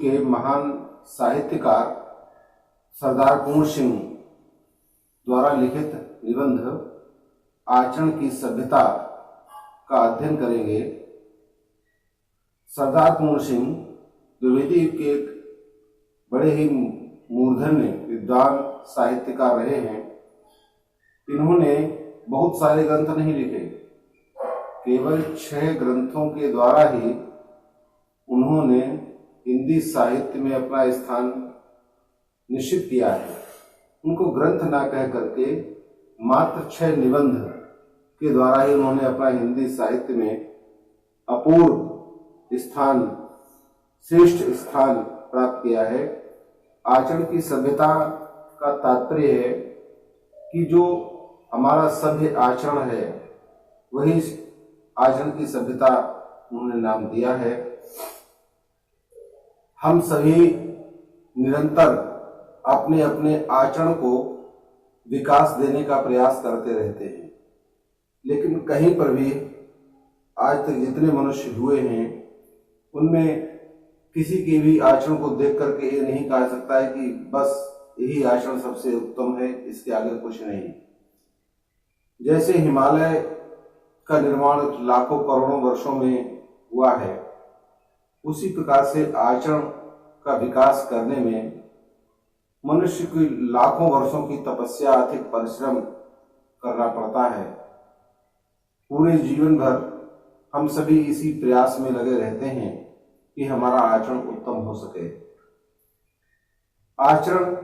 के महान साहित्यकार सरदार कुंवर सिंह द्वारा लिखित निबंध आचरण की सभ्यता का अध्ययन करेंगे। सरदार कुंवर सिंह द्विवेदी के एक बड़े ही मूर्धन्य विद्वान साहित्यकार रहे हैं। इन्होंने बहुत सारे ग्रंथ नहीं लिखे, केवल 6 ग्रंथों के द्वारा ही उन्होंने हिंदी साहित्य में अपना स्थान निश्चित किया है। उनको ग्रंथ ना कह करके मात्र 6 निबंध के द्वारा ही उन्होंने अपना हिंदी साहित्य में अपूर्व स्थान, श्रेष्ठ स्थान प्राप्त किया है। आचरण की सभ्यता का तात्पर्य है कि जो हमारा सभ्य आचरण है वही आचरण की सभ्यता उन्होंने नाम दिया है। हम सभी निरंतर अपने अपने आचरण को विकास देने का प्रयास करते रहते हैं, लेकिन कहीं पर भी आज तक जितने मनुष्य हुए हैं उनमें किसी के भी आचरण को देख करके ये नहीं कहा सकता है कि बस यही आचरण सबसे उत्तम है, इसके आगे कुछ नहीं। जैसे हिमालय का निर्माण लाखों करोड़ों वर्षों में हुआ है, उसी प्रकार से आचरण का विकास करने में मनुष्य की लाखों वर्षों की तपस्या, अधिक परिश्रम करना पड़ता है। पूरे जीवन भर हम सभी इसी प्रयास में लगे रहते हैं कि हमारा आचरण उत्तम हो सके। आचरण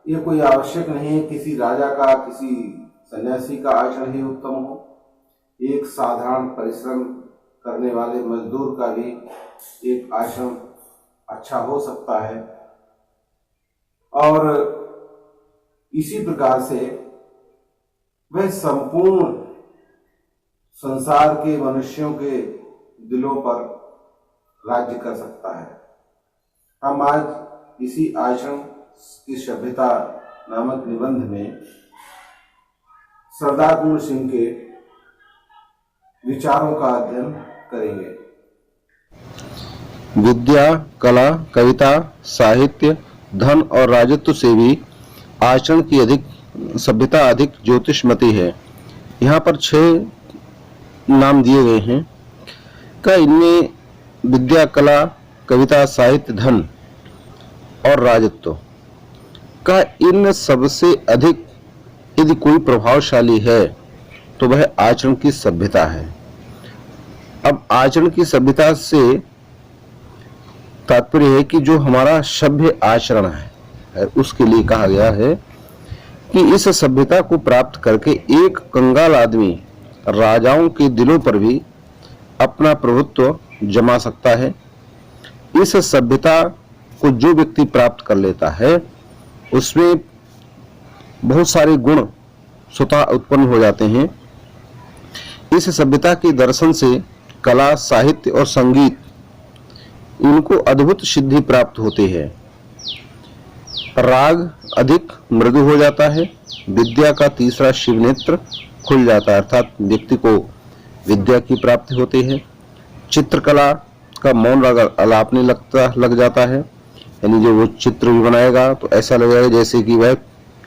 ये कोई आवश्यक नहीं है किसी राजा का, किसी सन्यासी का आचरण ही उत्तम हो। एक साधारण परिश्रम करने वाले मजदूर का भी एक आचरण अच्छा हो सकता है। और इसी प्रकार से वह संपूर्ण संसार के मनुष्यों के दिलों पर राज्य कर सकता है। हम आज इसी आचरण की सभ्यता नामक निबंध में सरदार कुंवर सिंह के विचारों का अध्ययन करेंगे। विद्या, कला, कविता, साहित्य, धन और राजत्व से भी आचरण की सभ्यता अधिक ज्योतिषमती है। यहाँ पर 6 नाम दिए गए हैं का इनमें विद्या, कला, कविता, साहित्य, धन और राजत्व का इन सबसे अधिक यदि कोई प्रभावशाली है तो वह आचरण की सभ्यता है। अब आचरण की सभ्यता से तात्पर्य है कि जो हमारा सभ्य आचरण है उसके लिए कहा गया है कि इस सभ्यता को प्राप्त करके एक कंगाल आदमी राजाओं के दिलों पर भी अपना प्रभुत्व जमा सकता है। इस सभ्यता को जो व्यक्ति प्राप्त कर लेता है उसमें बहुत सारे गुण स्वतः उत्पन्न हो जाते हैं। इस सभ्यता के दर्शन से कला, साहित्य और संगीत इनको अद्भुत सिद्धि प्राप्त होती है। राग अधिक मृदु हो जाता है। विद्या का तीसरा शिव नेत्र खुल जाता है, अर्थात व्यक्ति को विद्या की प्राप्ति होती है। चित्रकला का मौन राग अलापने लग जाता है, यानी जो वो चित्र भी बनाएगा तो ऐसा लगेगा जैसे कि वह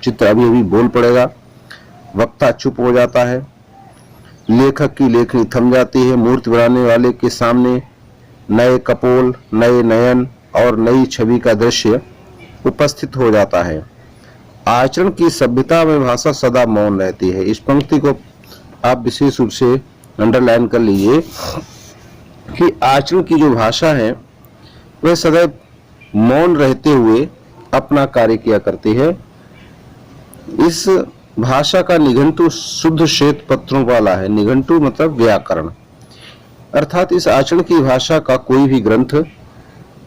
चित्र अभी अभी बोल पड़ेगा। वक्ता चुप हो जाता है। लेखक की लेखनी थम जाती है। मूर्ति बनाने वाले के सामने नए कपोल, नए नयन और नई छवि का दृश्य उपस्थित हो जाता है। आचरण की सभ्यता में भाषा सदा मौन रहती है। इस पंक्ति को आप विशेष रूप से अंडरलाइन कर लीजिए कि आचरण की जो भाषा है वह सदैव मौन रहते हुए अपना कार्य किया करती है। इस भाषा का निघंटु शुद्ध श्वेत पत्रों वाला है। निघंटु मतलब व्याकरण, अर्थात इस आचरण की भाषा का कोई भी ग्रंथ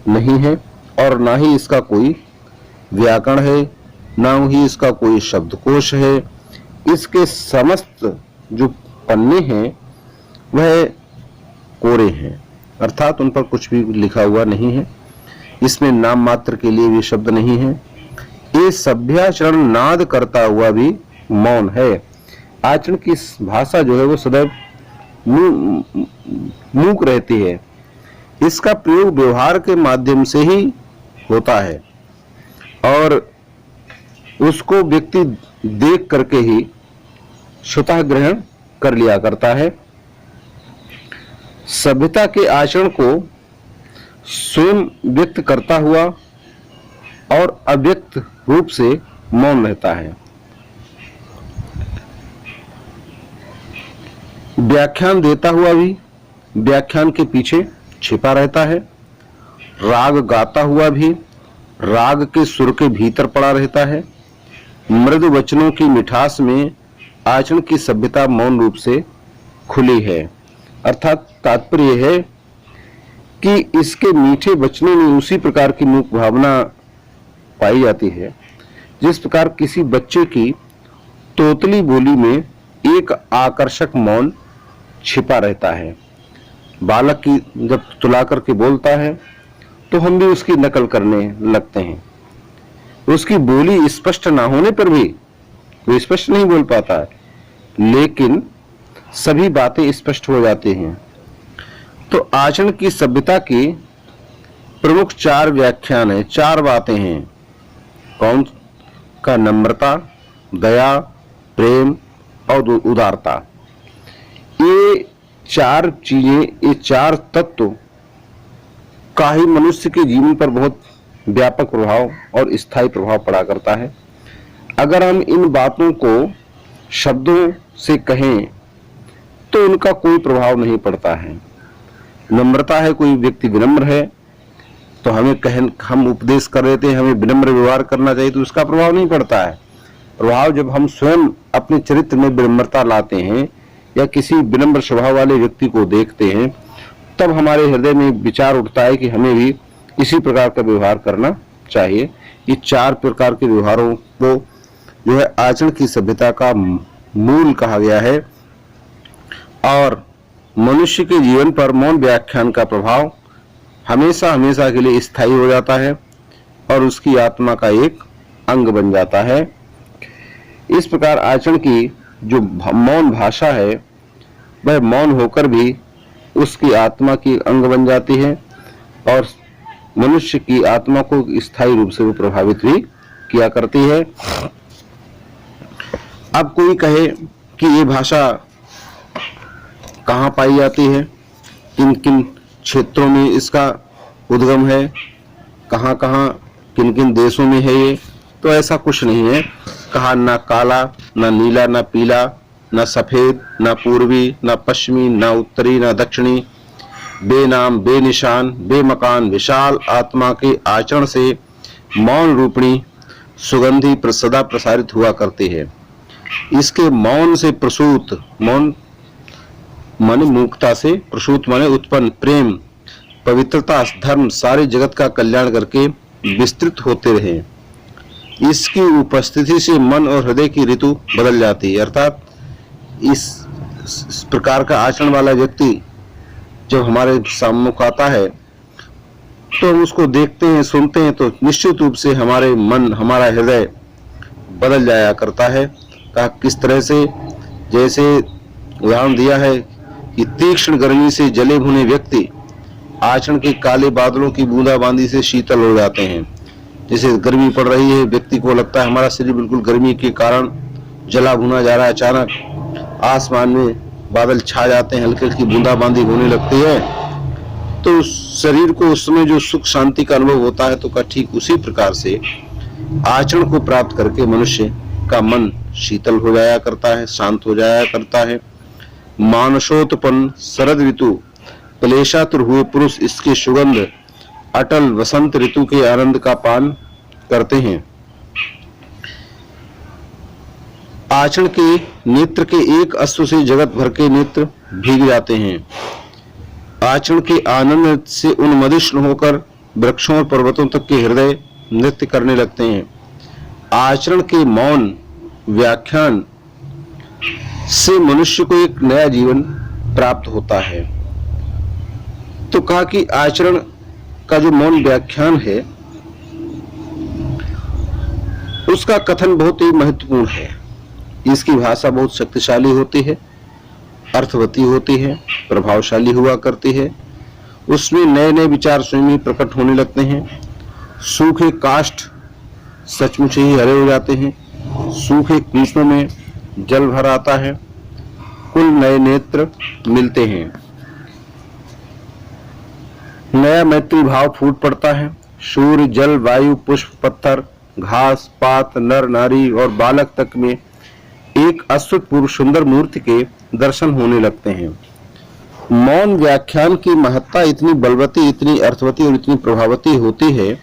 नहीं है और ना ही इसका कोई व्याकरण है, ना ही इसका कोई शब्दकोश है। इसके समस्त जो पन्ने हैं वह कोरे हैं, अर्थात उन पर कुछ भी लिखा हुआ नहीं है। इसमें नाम मात्र के लिए भी शब्द नहीं है। ये सभ्याचरण नाद करता हुआ भी मौन है। आचरण की भाषा जो है वो सदैव मूक रहती है। इसका प्रयोग व्यवहार के माध्यम से ही होता है और उसको व्यक्ति देख करके ही स्वतः ग्रहण कर लिया करता है। सभ्यता के आचरण को स्वयं व्यक्त करता हुआ और अव्यक्त रूप से मौन रहता है। व्याख्यान देता हुआ भी व्याख्यान के पीछे छिपा रहता है। राग गाता हुआ भी राग के सुर के भीतर पड़ा रहता है। मृदु वचनों की मिठास में आचरण की सभ्यता मौन रूप से खुली है। अर्थात तात्पर्य है कि इसके मीठे वचनों में उसी प्रकार की मूक भावना पाई जाती है जिस प्रकार किसी बच्चे की तोतली बोली में एक आकर्षक मौन छिपा रहता है। बालक की जब तुला करके बोलता है तो हम भी उसकी नकल करने लगते हैं। उसकी बोली स्पष्ट ना होने पर भी वो स्पष्ट नहीं बोल पाता है, लेकिन सभी बातें स्पष्ट हो जाती हैं। तो आचरण की सभ्यता की प्रमुख 4 व्याख्यान है, 4 बातें हैं। कौन का? नम्रता, दया, प्रेम और उदारता। ये 4 चीजें, ये 4 तत्व का ही मनुष्य के जीवन पर बहुत व्यापक प्रभाव और स्थायी प्रभाव पड़ा करता है। अगर हम इन बातों को शब्दों से कहें तो उनका कोई प्रभाव नहीं पड़ता है। नम्रता है, कोई व्यक्ति विनम्र है तो हम उपदेश कर रहे थे हमें विनम्र व्यवहार करना चाहिए, तो उसका प्रभाव नहीं पड़ता है। प्रभाव जब हम स्वयं अपने चरित्र में विनम्रता लाते हैं या किसी विनम्र स्वभाव वाले व्यक्ति को देखते हैं, तब हमारे हृदय में विचार उठता है कि हमें भी इसी प्रकार का व्यवहार करना चाहिए। ये 4 प्रकार के व्यवहारों को जो है आचरण की सभ्यता का मूल कहा गया है। और मनुष्य के जीवन पर मौन व्याख्यान का प्रभाव हमेशा हमेशा के लिए स्थायी हो जाता है और उसकी आत्मा का एक अंग बन जाता है। इस प्रकार आचरण की जो मौन भाषा है वह मौन होकर भी उसकी आत्मा की अंग बन जाती है और मनुष्य की आत्मा को स्थायी रूप से वो प्रभावित भी किया करती है। अब कोई कहे कि ये भाषा कहाँ पाई जाती है, किन किन क्षेत्रों में इसका उद्गम है, कहाँ कहाँ किन किन देशों में है ये, तो ऐसा कुछ नहीं है। कहा ना काला, ना नीला, ना पीला, ना सफेद, ना पूर्वी, ना पश्चिमी, ना उत्तरी, ना दक्षिणी, बेनाम, बेनिशान, बेमकान, विशाल आत्मा के आचरण से मौन रूपणी सुगंधी सदा प्रसारित हुआ करती है। इसके मौन से प्रसूत, मौन माने मूकता से, प्रसूत माने उत्पन्न, प्रेम, पवित्रता, धर्म सारे जगत का कल्याण करके विस्तृत होते रहे। इसकी उपस्थिति से मन और हृदय की ऋतु बदल जाती है। अर्थात इस प्रकार का आचरण वाला व्यक्ति जब हमारे सम्मुख आता है तो हम उसको देखते हैं, सुनते हैं, तो निश्चित रूप से हमारे मन, हमारा हृदय बदल जाया करता है। कहा किस तरह से, जैसे उदाहरण दिया है कि तीक्ष्ण गर्मी से जले भुने व्यक्ति आचरण के काले बादलों की बूंदाबांदी से शीतल हो जाते हैं। जैसे गर्मी पड़ रही है, व्यक्ति को लगता है हमारा शरीर बिल्कुल गर्मी के कारण जला भुना जा रहा है, अचानक आसमान में बादल छा जाते हैं, हल्की हल्की बूंदाबांदी होने लगती है, तो शरीर को उस समय जो सुख शांति का अनुभव होता है, तो का ठीक उसी प्रकार से आचरण को प्राप्त करके मनुष्य का मन शीतल हो जाया करता है, शांत हो जाया करता है। मानसोत्पन्न शरद ऋतु क्लेशातुर हुए पुरुष इसके सुगंध अटल वसंत ऋतु के आनंद का पान करते हैं। आचरण के नेत्र के एक अश्रु से जगत भर के नेत्र भीग जाते हैं। आचरण के आनंद से उन्मदिष्ट होकर वृक्षों और पर्वतों तक के हृदय नृत्य करने लगते हैं। आचरण के मौन व्याख्यान से मनुष्य को एक नया जीवन प्राप्त होता है। तो कहा कि आचरण का जो मौन व्याख्यान है उसका कथन बहुत ही महत्वपूर्ण है। इसकी भाषा बहुत शक्तिशाली होती है, अर्थवती होती है, प्रभावशाली हुआ करती है। उसमें नए नए विचार स्वयं ही प्रकट होने लगते हैं सूखे काष्ठ सचमुच ही हरे हो जाते हैं, सूखे कृष्णों में जल भर आता है, कुल नए नेत्र मिलते हैं, नया मैत्री भाव फूट पड़ता है। सूर्य, जल, वायु, पुष्प, पत्थर, घास, पात, नर नारी और बालक तक में एक अश्रुतपूर्व सुंदर मूर्ति के दर्शन होने लगते हैं। मौन व्याख्यान की महत्ता इतनी बलवती, इतनी अर्थवती और इतनी प्रभावती होती है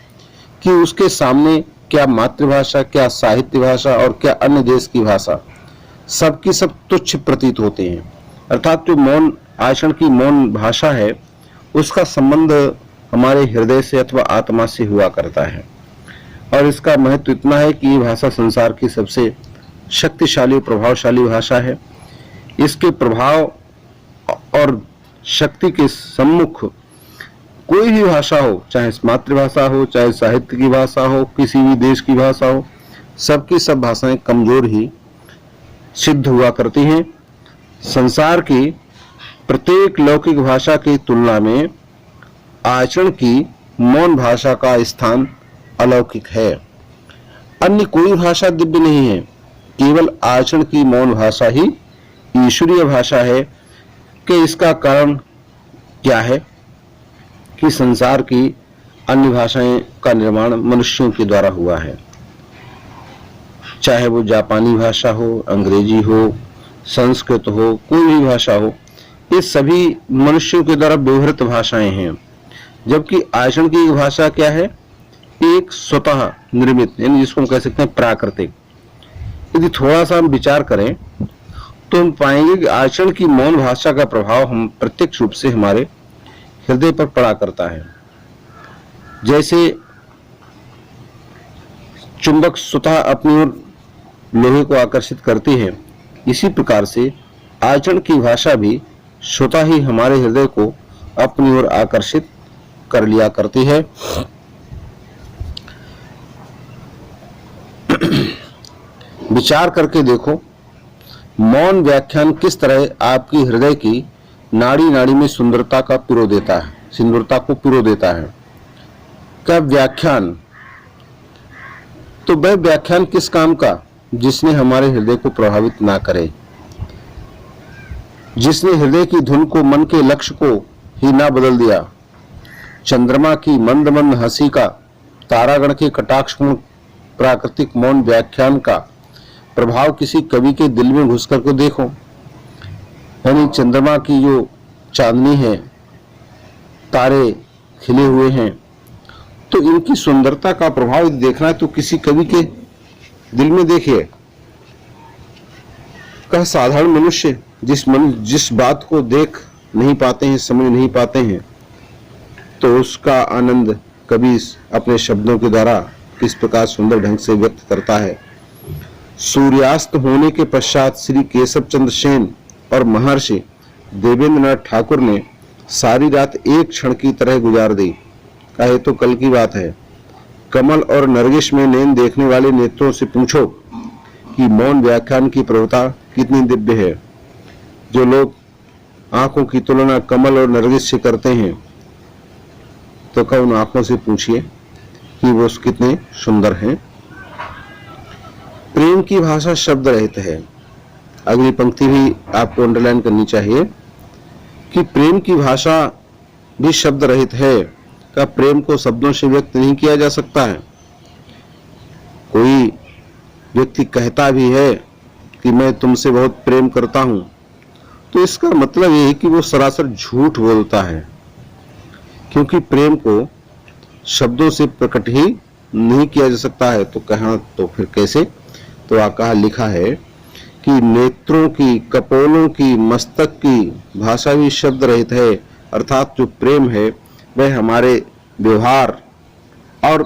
कि उसके सामने क्या मातृभाषा, क्या साहित्य भाषा और क्या अन्य देश की भाषा, सबकी सब तुच्छ प्रतीत होते हैं। अर्थात जो मौन आचरण की मौन भाषा है, उसका संबंध हमारे हृदय से अथवा आत्मा से हुआ करता है, और इसका महत्व इतना है कि ये भाषा संसार की सबसे शक्तिशाली, प्रभावशाली भाषा है। इसके प्रभाव और शक्ति के सम्मुख कोई भी भाषा हो, चाहे मातृभाषा हो, चाहे साहित्य की भाषा हो, किसी भी देश की भाषा हो, सबकी सब भाषाएं कमजोर ही सिद्ध हुआ करती हैं। संसार की प्रत्येक लौकिक भाषा की तुलना में आचरण की मौन भाषा का स्थान अलौकिक है। अन्य कोई भाषा दिव्य नहीं है, केवल आचरण की मौन भाषा ही ईश्वरीय भाषा है। कि इसका कारण क्या है कि संसार की अन्य भाषाएं का निर्माण मनुष्यों के द्वारा हुआ है, चाहे वो जापानी भाषा हो, अंग्रेजी हो, संस्कृत हो, कोई भी भाषा हो, ये सभी मनुष्यों के द्वारा व्यवहृत भाषाएं हैं। जबकि आचरण की भाषा क्या है? एक स्वतः निर्मित, यानी जिसको हम कह सकते हैं प्राकृतिक। यदि थोड़ा सा हम विचार करें तो हम पाएंगे कि आचरण की मौन भाषा का प्रभाव हम प्रत्यक्ष रूप से हमारे हृदय पर पड़ा करता है। जैसे चुंबक स्वतः अपनी ओर लोहे को आकर्षित करती है, इसी प्रकार से आचरण की भाषा भी स्वतः ही हमारे हृदय को अपनी ओर आकर्षित कर लिया करती है। विचार करके देखो, मौन व्याख्यान किस तरह आपकी हृदय की नाड़ी नाड़ी में सुंदरता का पिरो देता है, सुंदरता को पिरो देता है। क्या व्याख्यान, तो वह व्याख्यान किस काम का जिसने हमारे हृदय को प्रभावित ना करे, जिसने हृदय की धुन को, मन के लक्ष्य को ही ना बदल दिया। चंद्रमा की मंद मंद हंसी का, तारागण के कटाक्षपूर्ण प्राकृतिक मौन व्याख्यान का प्रभाव किसी कवि के दिल में घुसकर को देखो। यानी चंद्रमा की जो चांदनी है, तारे खिले हुए हैं, तो इनकी सुंदरता का प्रभाव यदि देखना है तो किसी कवि के दिल में देखिए। कह साधारण मनुष्य जिस बात को देख नहीं पाते हैं, समझ नहीं पाते हैं, तो उसका आनंद कवि अपने शब्दों के द्वारा किस प्रकार सुंदर ढंग से व्यक्त करता है। सूर्यास्त होने के पश्चात श्री केशव चंद्र सेन और महर्षि देवेंद्रनाथ ठाकुर ने सारी रात एक क्षण की तरह गुजार दी। कहे तो कल की बात है। कमल और नरगिस में नैन देखने वाले नेत्रों से पूछो कि मौन व्याख्यान की प्रभुता कितनी दिव्य है। जो लोग आंखों की तुलना कमल और नरगिस से करते हैं, तो क्या उन आंखों से पूछिए कि वो कितने सुंदर हैं। प्रेम की भाषा शब्द रहित है। अगली पंक्ति भी आपको अंडरलाइन करनी चाहिए कि प्रेम की भाषा भी शब्द रहित है। का प्रेम को शब्दों से व्यक्त नहीं किया जा सकता है। कोई व्यक्ति कहता भी है कि मैं तुमसे बहुत प्रेम करता हूं, तो इसका मतलब यह है कि वो सरासर झूठ बोलता है, क्योंकि प्रेम को शब्दों से प्रकट ही नहीं किया जा सकता है। तो कहां, तो फिर कैसे? तो कहा लिखा है कि नेत्रों की, कपोलों की, मस्तक की भाषा भी शब्द रहित है। अर्थात जो प्रेम है वह हमारे व्यवहार और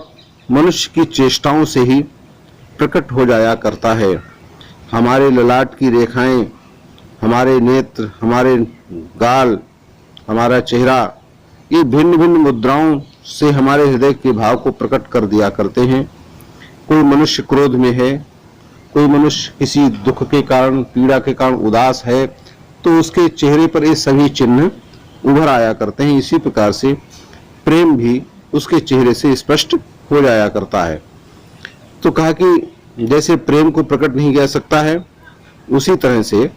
मनुष्य की चेष्टाओं से ही प्रकट हो जाया करता है। हमारे ललाट की रेखाएं, हमारे नेत्र, हमारे गाल, हमारा चेहरा, ये भिन्न भिन्न मुद्राओं से हमारे हृदय के भाव को प्रकट कर दिया करते हैं। कोई मनुष्य क्रोध में है, कोई मनुष्य किसी दुख के कारण, पीड़ा के कारण उदास है, तो उसके चेहरे पर ये सभी चिन्ह उभर आया करते हैं। इसी प्रकार से प्रेम भी उसके चेहरे से स्पष्ट हो जाया करता है। तो कहा कि जैसे प्रेम को प्रकट नहीं किया सकता है, उसी तरह से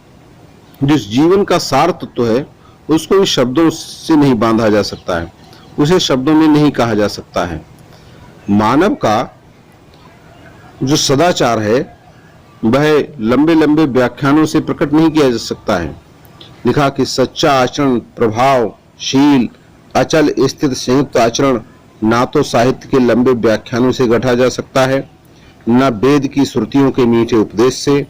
जिस जीवन का सार तत्व है उसको भी शब्दों से नहीं बांधा जा सकता है, उसे शब्दों में नहीं कहा जा सकता है। मानव का जो सदाचार है वह लंबे लंबे व्याख्यानों से प्रकट नहीं किया जा सकता है। लिखा कि सच्चा आचरण, प्रभावशील, अचल, स्थित, संयुक्त आचरण ना तो साहित्य के लंबे व्याख्यानों से गढ़ा जा सकता है, न वेद की श्रुतियों के मीठे उपदेश से,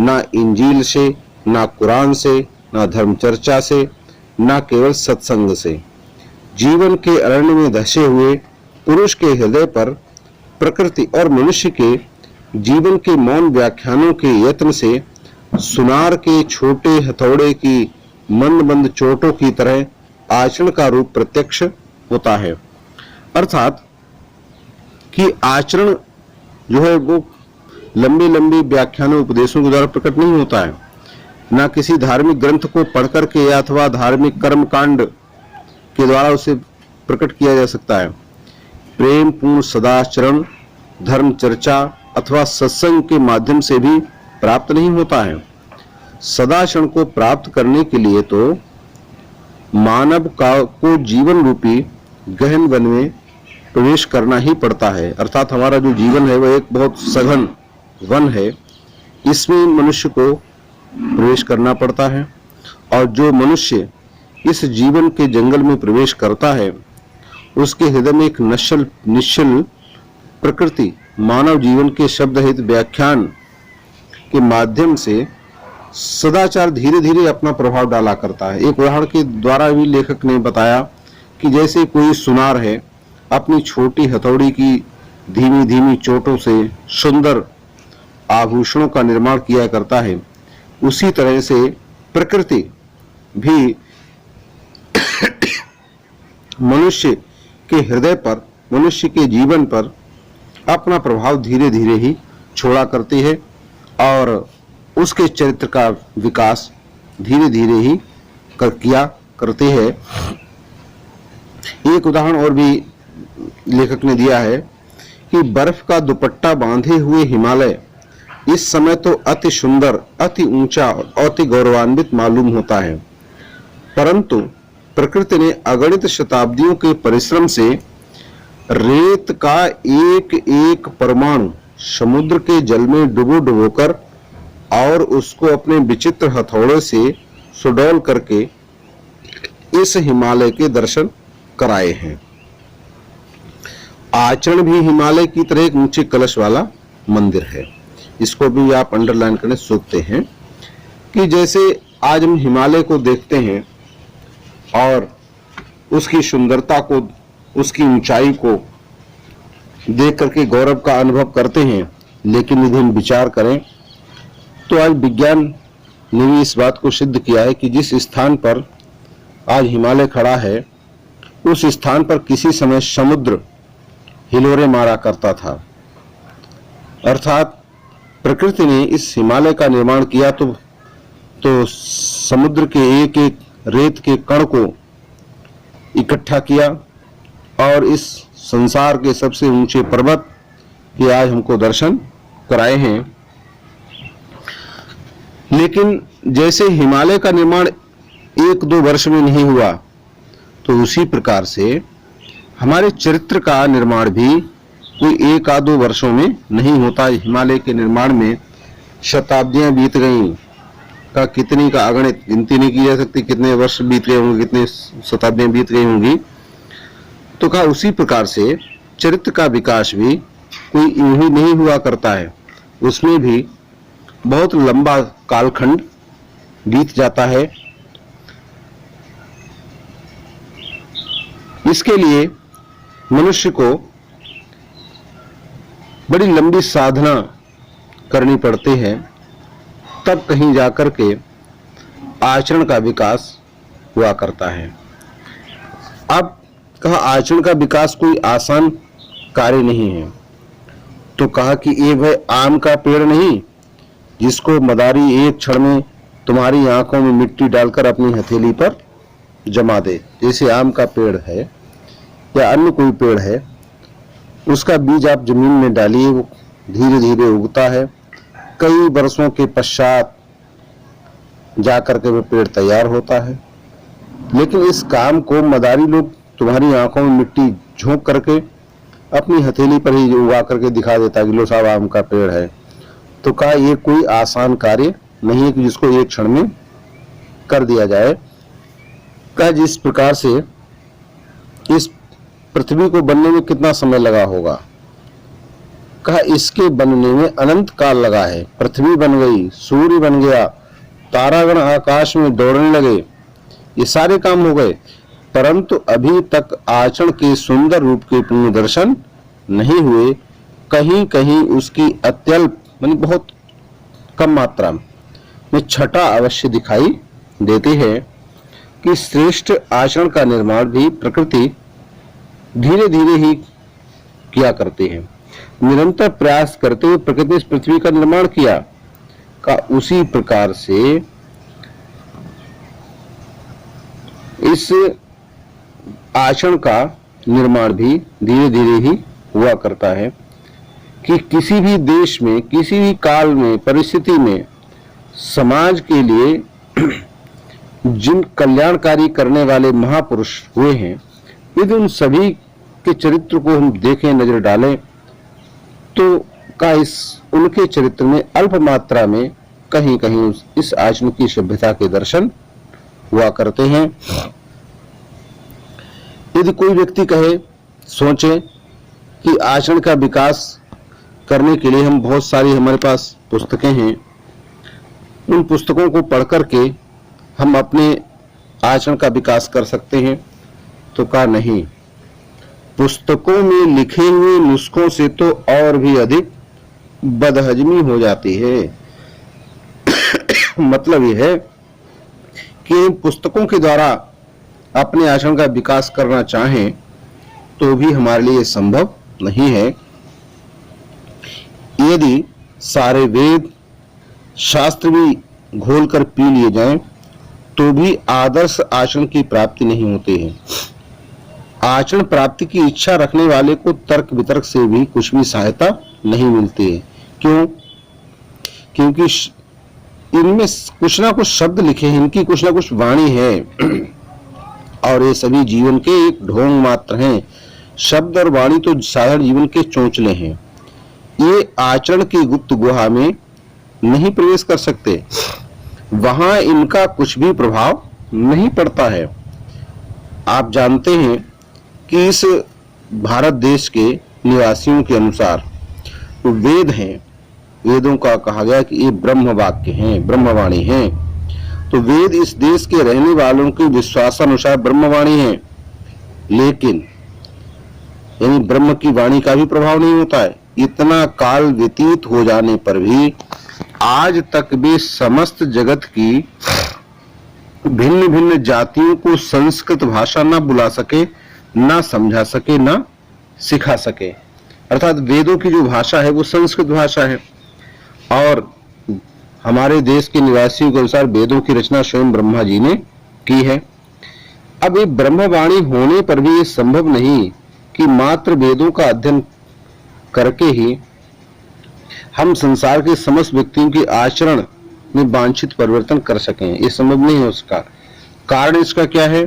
न इंजील से, न कुरान से, न धर्म चर्चा से, न केवल सत्संग से। जीवन के अरण्य में धसे हुए पुरुष के हृदय पर प्रकृति और मनुष्य के जीवन के मौन व्याख्यानों के यत्न से सुनार के छोटे हथौड़े की मंद मंद चोटों की तरह आचरण का रूप प्रत्यक्ष होता है। अर्थात कि आचरण जो है वो लंबे लंबे व्याख्यानों उपदेशों के द्वारा प्रकट नहीं होता है, न किसी धार्मिक ग्रंथ को पढ़ करके या अथवा धार्मिक कर्म कांड के द्वारा उसे प्रकट किया जा सकता है। प्रेम पूर्ण सदाचरण धर्म चर्चा अथवा सत्संग के माध्यम से भी प्राप्त नहीं होता है। सदाचरण को प्राप्त करने के लिए तो मानव को जीवन रूपी गहन वन में प्रवेश करना ही पड़ता है। अर्थात हमारा जो जीवन है वह एक बहुत सघन वन है, इसमें मनुष्य को प्रवेश करना पड़ता है। और जो मनुष्य इस जीवन के जंगल में प्रवेश करता है उसके हृदय में एक निश्चल प्रकृति मानव जीवन के शब्दहित व्याख्यान के माध्यम से सदाचार धीरे धीरे अपना प्रभाव डाला करता है। एक उदाहरण के द्वारा भी लेखक ने बताया कि जैसे कोई सुनार है अपनी छोटी हथौड़ी की धीमी धीमी चोटों से सुंदर आभूषणों का निर्माण किया करता है, उसी तरह से प्रकृति भी मनुष्य के हृदय पर, मनुष्य के जीवन पर अपना प्रभाव धीरे धीरे ही छोड़ा करती है और उसके चरित्र का विकास धीरे धीरे ही किया करती है। एक उदाहरण और भी लेखक ने दिया है कि बर्फ का दुपट्टा बांधे हुए हिमालय इस समय तो अति सुंदर, अति ऊंचा और अति गौरवान्वित मालूम होता है, परंतु प्रकृति ने अगणित शताब्दियों के परिश्रम से रेत का एक एक परमाणु समुद्र के जल में डुबोकर और उसको अपने विचित्र हथौड़े से सुडौल करके इस हिमालय के दर्शन कराए हैं। आचरण भी हिमालय की तरह एक ऊंचे कलश वाला मंदिर है। इसको भी आप अंडरलाइन करने सोचते हैं कि जैसे आज हम हिमालय को देखते हैं और उसकी सुंदरता को, उसकी ऊंचाई को देख करके गौरव का अनुभव करते हैं, लेकिन यदि हम विचार करें तो आज विज्ञान ने भी इस बात को सिद्ध किया है कि जिस स्थान पर आज हिमालय खड़ा है उस स्थान पर किसी समय समुद्र हिलोरे मारा करता था। अर्थात प्रकृति ने इस हिमालय का निर्माण किया तो समुद्र के एक एक रेत के कण को इकट्ठा किया और इस संसार के सबसे ऊंचे पर्वत के आज हमको दर्शन कराए हैं। लेकिन जैसे हिमालय का निर्माण 1-2 वर्ष में नहीं हुआ, तो उसी प्रकार से हमारे चरित्र का निर्माण भी कोई 1-2 वर्षों में नहीं होता। हिमालय के निर्माण में शताब्दियां बीत गई, का कितनी का अगणित गिनती नहीं की जा सकती, कितने वर्ष बीत गए होंगे, कितने शताब्दियां बीत गई होंगी। तो कहा उसी प्रकार से चरित्र का विकास भी कोई यूं ही नहीं हुआ करता है, उसमें भी बहुत लंबा कालखंड बीत जाता है। इसके लिए मनुष्य को बड़ी लंबी साधना करनी पड़ती है, तब कहीं जाकर के आचरण का विकास हुआ करता है। अब कहा आचरण का विकास कोई आसान कार्य नहीं है, तो कहा कि ये भाई आम का पेड़ नहीं जिसको मदारी एक क्षण में तुम्हारी आंखों में मिट्टी डालकर अपनी हथेली पर जमा दे। जैसे आम का पेड़ है या अन्य कोई पेड़ है, उसका बीज आप जमीन में डालिए, वो धीरे धीरे उगता है। कई वर्षों के पश्चात जाकर के वो पेड़ तैयार होता है। लेकिन इस काम को मदारी लोग तुम्हारी आंखों में मिट्टी झोंक करके अपनी हथेली पर ही उगा करके दिखा देता है कि लो साहब आम का पेड़ है। तो कहा ये कोई आसान कार्य नहीं है कि जिसको एक क्षण में कर दिया जाए। कहा जिस प्रकार से इस पृथ्वी को बनने में कितना समय लगा होगा, कहा इसके बनने में अनंत काल लगा है। पृथ्वी बन गई, सूर्य बन गया, तारागण आकाश में दौड़ने लगे, ये सारे काम हो गए, परंतु अभी तक आचरण के सुंदर रूप के पूर्ण दर्शन नहीं हुए। कहीं कहीं उसकी अत्यल्प यानी बहुत कम मात्रा में छटा अवश्य दिखाई देती है कि श्रेष्ठ आचरण का निर्माण भी प्रकृति धीरे धीरे ही किया करती है। निरंतर प्रयास करते हुए प्रकृति ने इस पृथ्वी का निर्माण किया, का उसी प्रकार से इस आचरण का निर्माण भी धीरे धीरे ही हुआ करता है कि किसी भी देश में, किसी भी काल में, परिस्थिति में समाज के लिए जिन कल्याणकारी करने वाले महापुरुष हुए हैं, यदि उन सभी के चरित्र को हम देखें, नजर डालें, तो का इस उनके चरित्र में अल्प मात्रा में कहीं कहीं इस आचरण की सभ्यता के दर्शन हुआ करते हैं। यदि कोई व्यक्ति कहे, सोचे कि आचरण का विकास करने के लिए हम बहुत सारी हमारे पास पुस्तकें हैं, उन पुस्तकों को पढ़ करके हम अपने आचरण का विकास कर सकते हैं, तो कहा नहीं, पुस्तकों में लिखे हुए नुस्खों से तो और भी अधिक बदहजमी हो जाती है। मतलब यह है कि पुस्तकों के द्वारा अपने आचरण का विकास करना चाहें तो भी हमारे लिए संभव नहीं है। यदि सारे वेद शास्त्र भी घोल कर पी लिए जाएं तो भी आदर्श आचरण की प्राप्ति नहीं होती है। आचरण प्राप्ति की इच्छा रखने वाले को तर्क वितर्क से भी कुछ भी सहायता नहीं मिलती है। क्यों? क्योंकि इनमें कुछ ना कुछ शब्द लिखे हैं, इनकी कुछ ना कुछ वाणी है और ये सभी जीवन के एक ढोंग मात्र हैं। शब्द और वाणी तो साधारण जीवन के चोंचले हैं, ये आचरण की गुप्त गुहा में नहीं प्रवेश कर सकते, वहां इनका कुछ भी प्रभाव नहीं पड़ता है। आप जानते हैं कि इस भारत देश के निवासियों के अनुसार तो वेद हैं, वेदों का कहा गया कि ये ब्रह्म वाक्य हैं, ब्रह्मवाणी हैं। तो वेद इस देश के रहने वालों के विश्वासानुसार ब्रह्मवाणी है, लेकिन यानी ब्रह्म की वाणी का भी प्रभाव नहीं होता है। इतना काल व्यतीत हो जाने पर भी आज तक भी समस्त जगत की भिन्न भिन्न जातियों को संस्कृत भाषा ना बुला सके, ना समझा सके, ना सिखा सके। अर्थात वेदों की जो भाषा है वो संस्कृत भाषा है और हमारे देश के निवासियों के अनुसार वेदों की रचना स्वयं ब्रह्मा जी ने की है। अब ये ब्रह्मवाणी होने पर भी ये संभव नहीं कि मात्र वेदों का अध्ययन करके ही हम संसार के समस्त व्यक्तियों के आचरण में वांछित परिवर्तन कर सकें। ये संभव नहीं है। उसका कारण इसका क्या है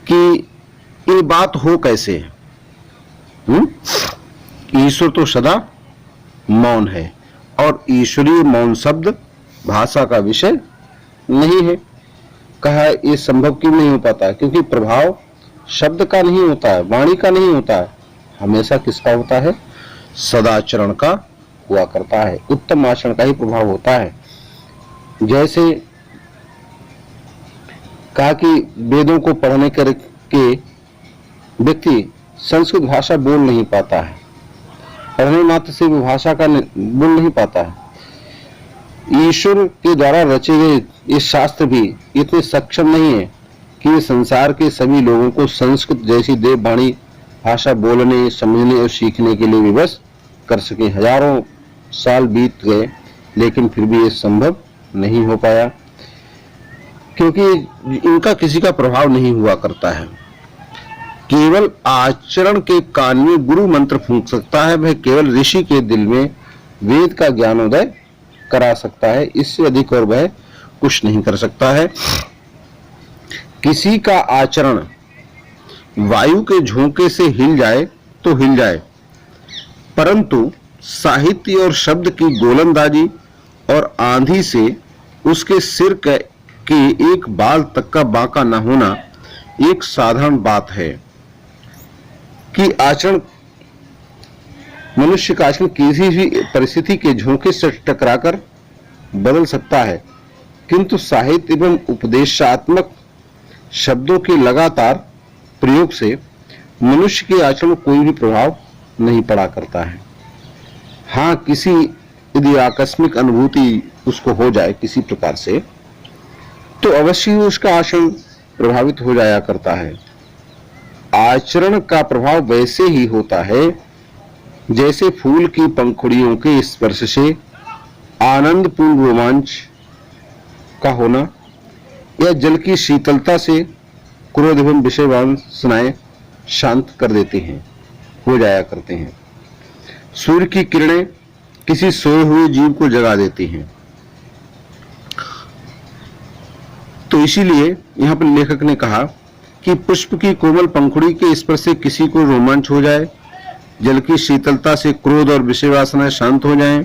कि ये बात हो कैसे? ईश्वर तो सदा मौन है और ईश्वरीय मौन शब्द भाषा का विषय नहीं है। कहा ये संभव क्यों नहीं हो पाता? क्योंकि प्रभाव शब्द का नहीं होता है, वाणी का नहीं होता है, हमेशा किसका होता है? सदाचरण का हुआ करता है, उत्तम आचरण का ही प्रभाव होता है। जैसे कहा कि वेदों को पढ़ने करके व्यक्ति संस्कृत भाषा बोल नहीं पाता है, पढ़ने मात्र से वो भाषा का बोल नहीं पाता है। ईश्वर के द्वारा रचे गए ये शास्त्र भी इतने सक्षम नहीं है कि ये संसार के सभी लोगों को संस्कृत जैसी देववाणी भाषा बोलने, समझने और सीखने के लिए विवश कर सके। हजारों साल बीत गए लेकिन फिर भी ये संभव नहीं हो पाया, क्योंकि इनका किसी का प्रभाव नहीं हुआ करता है। केवल आचरण के कान में गुरु मंत्र फूंक सकता है, वह केवल ऋषि के दिल में वेद का ज्ञानोदय करा सकता है, इससे अधिक और वह कुछ नहीं कर सकता है। किसी का आचरण वायु के झोंके से हिल जाए तो हिल जाए, परंतु साहित्य और शब्द की गोलंदाजी और आंधी से उसके सिर के एक बाल तक का बांका न होना एक साधारण बात है। कि आचरण, मनुष्य का आचरण किसी भी परिस्थिति के झोंके से टकराकर बदल सकता है, किंतु साहित्य एवं उपदेशात्मक शब्दों के लगातार प्रयोग से मनुष्य के आचरण कोई भी प्रभाव नहीं पड़ा करता है। हाँ, किसी यदि आकस्मिक अनुभूति उसको हो जाए किसी प्रकार से, तो अवश्य ही उसका आचरण प्रभावित हो जाया करता है। आचरण का प्रभाव वैसे ही होता है जैसे फूल की पंखुड़ियों के स्पर्श से आनंदपूर्ण रोमांच का होना, या जल की शीतलता से क्रोध एवं विषय वासनाएं शांत कर देते हैं, हो जाया करते हैं। सूर्य की किरणें किसी सोए हुए जीव को जगा देती हैं। तो इसीलिए यहां पर लेखक ने कहा कि पुष्प की कोमल पंखुड़ी के स्पर्श से किसी को रोमांच हो जाए, जल की शीतलता से क्रोध और विषय वासनाएं शांत हो जाएं,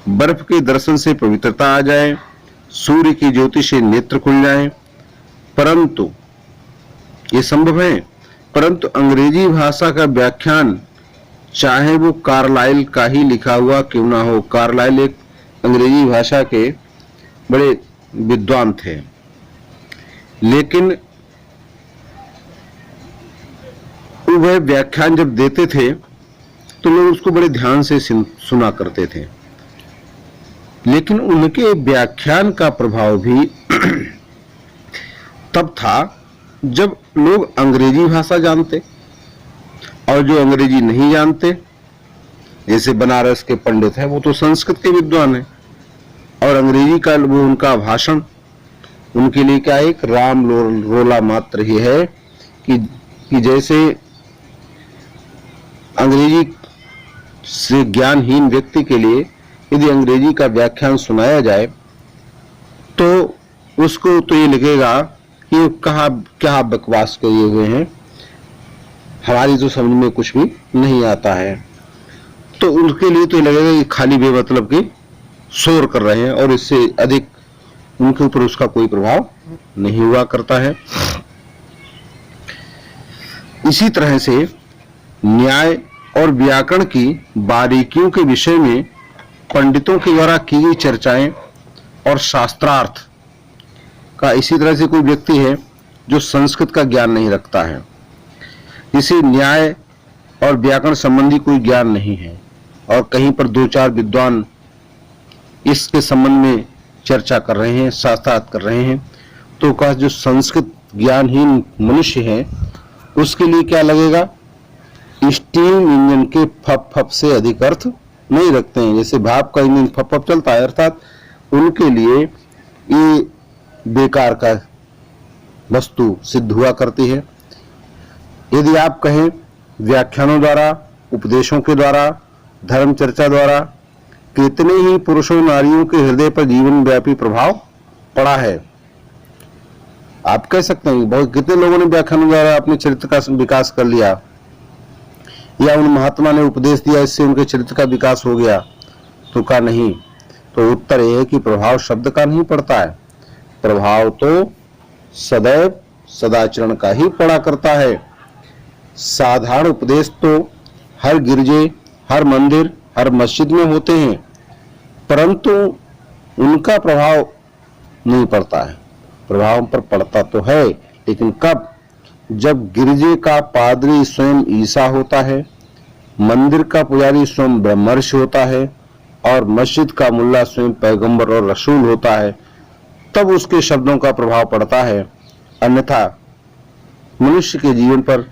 बर्फ के दर्शन से पवित्रता आ जाए, सूर्य की ज्योति से नेत्र खुल जाएं, परंतु ये संभव है। परंतु अंग्रेजी भाषा का व्याख्यान चाहे वो कार्लाइल का ही लिखा हुआ क्यों ना हो, कार्लाइल एक अंग्रेजी भाषा के बड़े विद्वान थे, लेकिन वह व्याख्यान जब देते थे तो लोग उसको बड़े ध्यान से सुना करते थे, लेकिन उनके व्याख्यान का प्रभाव भी तब था जब लोग अंग्रेजी भाषा जानते, और जो अंग्रेजी नहीं जानते, जैसे बनारस के पंडित हैं, वो तो संस्कृत के विद्वान हैं, और अंग्रेजी का वो उनका भाषण उनके लिए क्या एक राम रोला मात्र ही है कि जैसे अंग्रेजी से ज्ञानहीन व्यक्ति के लिए यदि अंग्रेजी का व्याख्यान सुनाया जाए तो उसको तो ये लगेगा कि क्या बकवास किए हुए हैं, हमारी तो समझ में कुछ भी नहीं आता है। तो उनके लिए तो ये लगेगा कि खाली बेमतलब की शोर कर रहे हैं, और इससे अधिक उनके ऊपर उसका कोई प्रभाव नहीं हुआ करता है। इसी तरह से न्याय और व्याकरण की बारीकियों के विषय में पंडितों के द्वारा की गई चर्चाएं और शास्त्रार्थ का इसी तरह से कोई व्यक्ति है जो संस्कृत का ज्ञान नहीं रखता है, इसे न्याय और व्याकरण संबंधी कोई ज्ञान नहीं है, और कहीं पर दो चार विद्वान इसके संबंध में चर्चा कर रहे हैं, शास्त्रार्थ कर रहे हैं, तो का जो संस्कृत ज्ञानहीन मनुष्य है उसके लिए क्या लगेगा, स्टीम इंजन के फप फप से अधिक अर्थ नहीं रखते हैं। जैसे भाप का इंजन फप फप चलता है, अर्थात उनके लिए ये बेकार का वस्तु सिद्ध हुआ करती है। यदि आप कहें व्याख्यानों द्वारा, उपदेशों के द्वारा, धर्म चर्चा द्वारा कितने ही पुरुषों नारियों के हृदय पर जीवन व्यापी प्रभाव पड़ा है, आप कह सकते हैं बहुत कितने लोगों ने व्याख्यानों द्वारा अपने चरित्र का विकास कर लिया, या उन महात्मा ने उपदेश दिया इससे उनके चरित्र का विकास हो गया, तो का नहीं। तो उत्तर यह है कि प्रभाव शब्द का नहीं पड़ता है, प्रभाव तो सदैव सदाचरण का ही पड़ा करता है। साधारण उपदेश तो हर गिरजे, हर मंदिर, हर मस्जिद में होते हैं, परंतु उनका प्रभाव नहीं पड़ता है। प्रभाव पर पड़ता तो है, लेकिन कब, जब गिरजे का पादरी स्वयं ईसा होता है, मंदिर का पुजारी स्वयं ब्रह्मर्षि होता है, और मस्जिद का मुल्ला स्वयं पैगंबर और रसूल होता है, तब उसके शब्दों का प्रभाव पड़ता है। अन्यथा मनुष्य के जीवन पर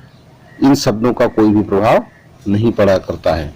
इन शब्दों का कोई भी प्रभाव नहीं पड़ा करता है।